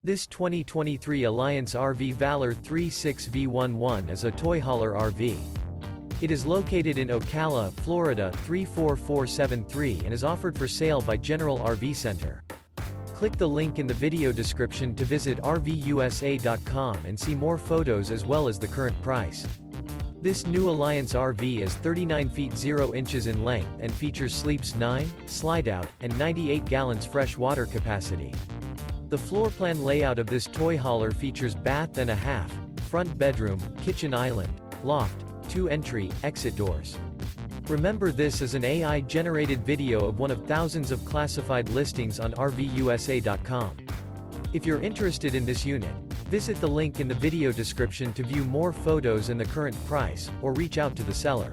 This 2023 Alliance RV Valor 36V11 is a toy hauler RV. It is located in Ocala, Florida 34473 and is offered for sale by General RV Center. Click the link in the video description to visit RVUSA.com and see more photos as well as the current price. This new Alliance RV is 39 feet 0 inches in length and features sleeps 9, Slideout, and 98 gallons fresh water capacity. The floor plan layout of this toy hauler features bath and a half, front bedroom, kitchen island, loft, 2 entry, exit doors. Remember, this is an AI-generated video of one of thousands of classified listings on RVUSA.com. If you're interested in this unit, visit the link in the video description to view more photos and the current price, or reach out to the seller.